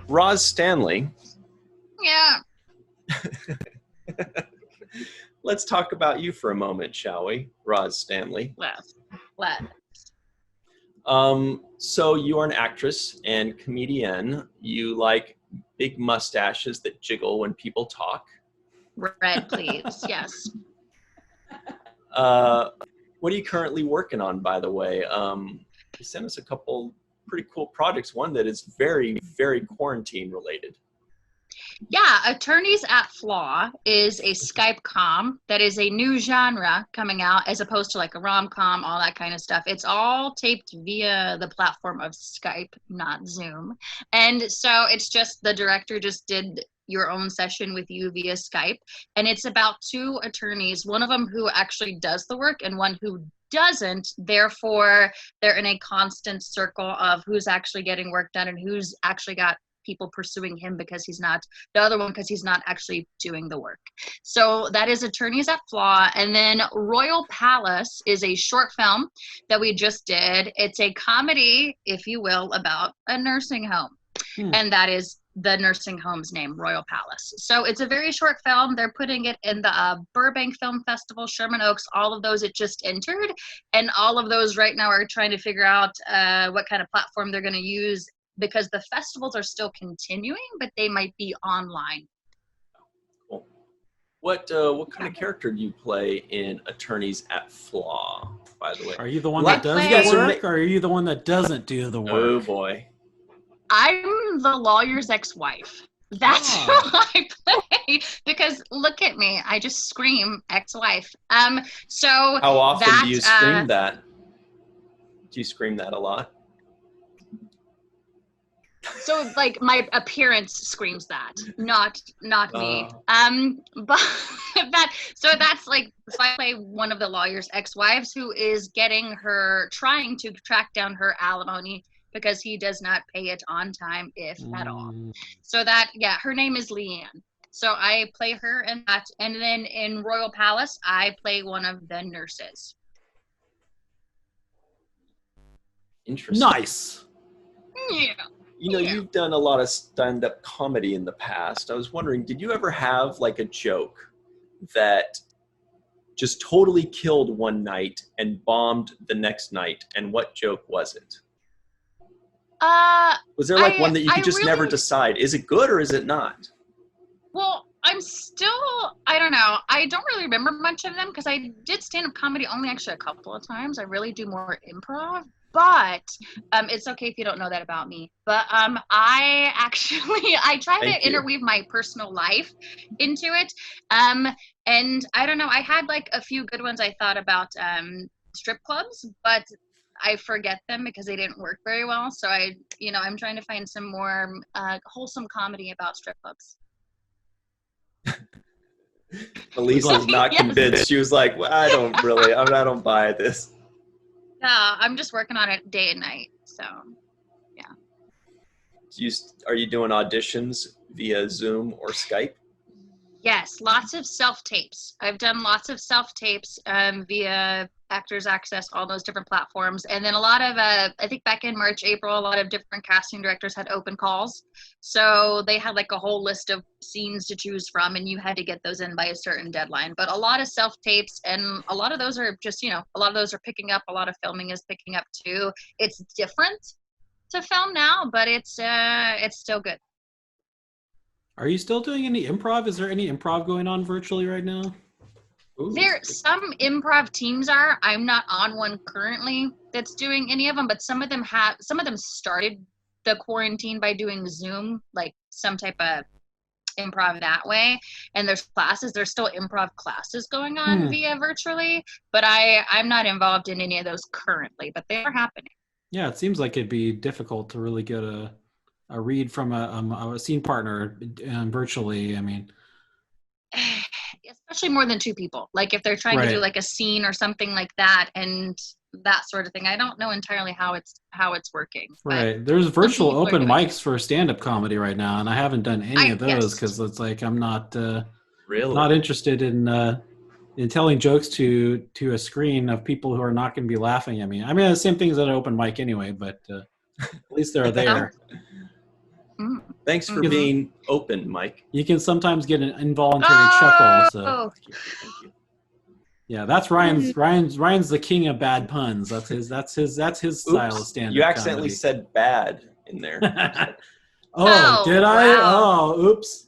Roz Stanley. Yeah. Let's talk about you for a moment, shall we, Roz Stanley? Let. So you are an actress and comedienne. You like big mustaches that jiggle when people talk. Red, please. Yes. What are you currently working on, by the way? You sent us a couple pretty cool projects. One that is very, very quarantine related. Yeah, Attorneys at Flaw is a Skype com that is a new genre coming out as opposed to like a rom-com, all that kind of stuff. It's all taped via the platform of Skype, not Zoom. And so it's just the director just did your own session with you via Skype. And it's about two attorneys, one of them who actually does the work and one who doesn't. Therefore, they're in a constant circle of who's actually getting work done and who's actually got people pursuing him because he's not, the other one because he's not actually doing the work. So that is Attorneys at Flaw. And then Royal Palace is a short film that we just did. It's a comedy, if you will, about a nursing home. And that is the nursing home's name, Royal Palace. So it's a very short film. They're putting it in the Burbank Film Festival, Sherman Oaks, all of those it just entered. And all of those right now are trying to figure out what kind of platform they're going to use, because the festivals are still continuing, but they might be online. Cool. What kind of character do you play in Attorneys at Flaw, by the way? Are you the one that does the work, or are you the one that doesn't do the work? Oh, boy. I'm the lawyer's ex-wife. That's who I play. Because look at me. I just scream ex-wife. So how often do you scream that? Do you scream that a lot? So like my appearance screams that, not me. But that's like, so I play one of the lawyer's ex-wives who is trying to track down her alimony because he does not pay it on time, if at all. So that, yeah, her name is Leanne. So I play her in that. And then in Royal Palace, I play one of the nurses. Interesting. Nice. Yeah. You know, you've done a lot of stand-up comedy in the past. I was wondering, did you ever have like a joke that just totally killed one night and bombed the next night? And what joke was it? Was there like one that you could just never decide? Is it good or is it not? Well, I don't know. I don't really remember much of them because I did stand-up comedy only actually a couple of times. I really do more improv. But it's okay if you don't know that about me. But I try to interweave my personal life into it. And I don't know, I had like a few good ones I thought about strip clubs, but I forget them because they didn't work very well. So I'm trying to find some more wholesome comedy about strip clubs. Elise is not convinced. She was like, well, I don't buy this. I'm just working on it day and night. So, yeah. Are you doing auditions via Zoom or Skype? Yes, lots of self-tapes. I've done lots of self-tapes via Actors Access, all those different platforms. And then a lot of, I think back in March, April, a lot of different casting directors had open calls. So they had like a whole list of scenes to choose from, and you had to get those in by a certain deadline. But a lot of self-tapes, and a lot of those are just, a lot of those are picking up. A lot of filming is picking up too. It's different to film now, but it's still good. Are you still doing any improv? Is there any improv going on virtually right now? Ooh. Some improv teams are. I'm not on one currently that's doing any of them, but some of them started the quarantine by doing Zoom, like some type of improv that way. And there's still improv classes going on via virtually, but I'm not involved in any of those currently, but they are happening. Yeah, it seems like it'd be difficult to really get a read from a scene partner virtually. I mean, especially more than two people. Like if they're trying to do like a scene or something like that and that sort of thing. I don't know entirely how it's working. Right. There's virtual open mics for stand-up comedy right now, and I haven't done any of those because it's like I'm not not interested in telling jokes to a screen of people who are not going to be laughing at me. I mean, the same things at an open mic anyway, but at least they're there. Thanks for being open, Mike. You can sometimes get an involuntary chuckle. So. Thank you. Yeah, that's Ryan's the king of bad puns. That's his style of stand-up. You accidentally comedy. said bad in there. Did I? Wow. Oh, oops.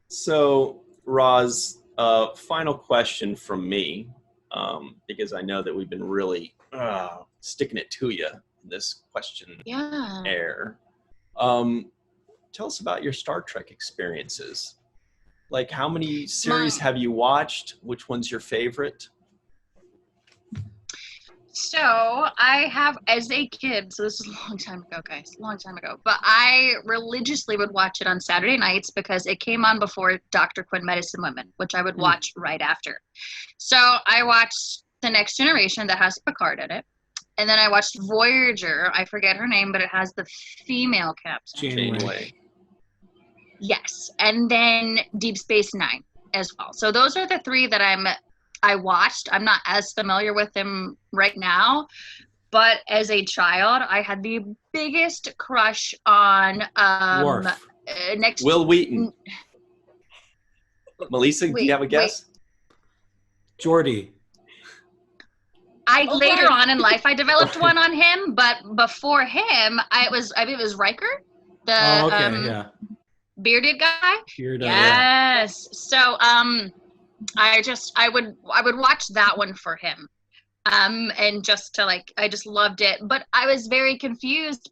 So, Roz, final question from me, because I know that we've been really sticking it to you in this question air. Tell us about your Star Trek experiences. Like, how many series have you watched? Which one's your favorite? So I have, as a kid, so this is a long time ago, guys, but I religiously would watch it on Saturday nights because it came on before Dr. Quinn Medicine Women, which I would watch right after. So I watched The Next Generation that has Picard in it. And then I watched Voyager. I forget her name, but it has the female captain. Janeway. Yes. And then Deep Space Nine as well. So those are the three that I watched. I'm not as familiar with them right now, but as a child, I had the biggest crush on Will Wheaton. Melissa, do you have a guess? Geordi. Later on in life, I developed one on him, but before him, it was Riker, the bearded guy. Yes. So I would watch that one for him, and just to I just loved it. But I was very confused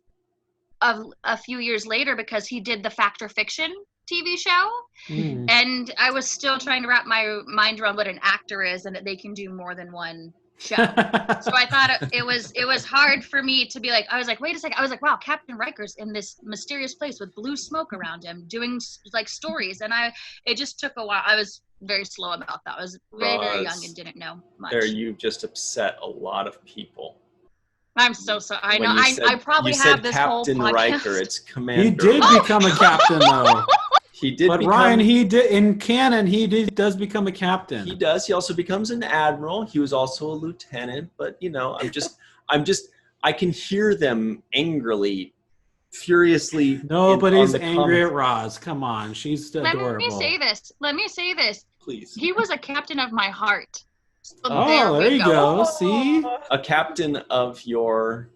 a few years later because he did the Fact or Fiction TV show, and I was still trying to wrap my mind around what an actor is and that they can do more than one show. So I thought it was hard for me to be like, I was like, wait a second. I was like, wow, Captain Riker's in this mysterious place with blue smoke around him doing stories. And it just took a while. I was very slow about that. I was very, very young and didn't know much. You just upset a lot of people. I'm so sorry. I know. I probably have this Captain whole podcast. Riker. It's Commander. He did become a captain though. He did. But Ryan, he did in canon. Does become a captain. He does. He also becomes an admiral. He was also a lieutenant. But I can hear them angrily, furiously. Nobody's angry at Roz. Come on, she's adorable. Let me say this. Please. He was a captain of my heart. So there you go. See, a captain of your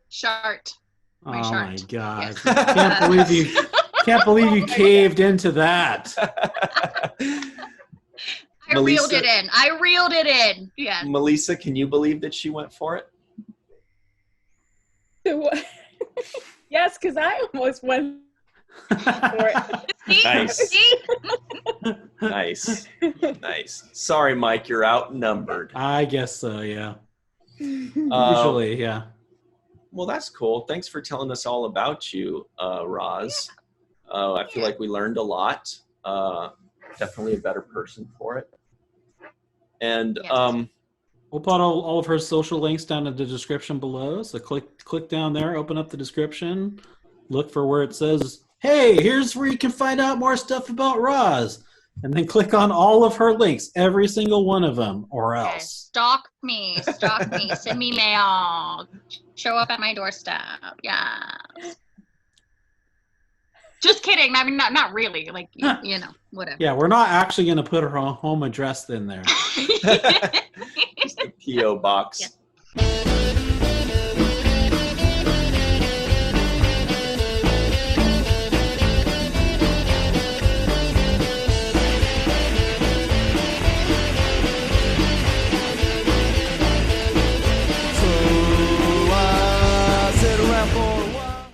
shart. My shart. My God! Yes. Can't believe you caved into that. I reeled it in. Yeah. Melissa, can you believe that she went for it? Yes, because I almost went for it. Nice. Sorry, Mike, you're outnumbered. I guess so, yeah. Usually, yeah. Well, that's cool. Thanks for telling us all about you, Roz. I feel like we learned a lot. Definitely a better person for it. And we'll put all of her social links down in the description below. So click down there, open up the description, look for where it says, hey, here's where you can find out more stuff about Roz. And then click on all of her links, every single one of them, or else. Okay. Stalk me, send me mail, show up at my doorstep. Yeah. Just kidding. I mean, not really. Whatever. Yeah, we're not actually going to put her home address in there. Just a P.O. box. Yeah.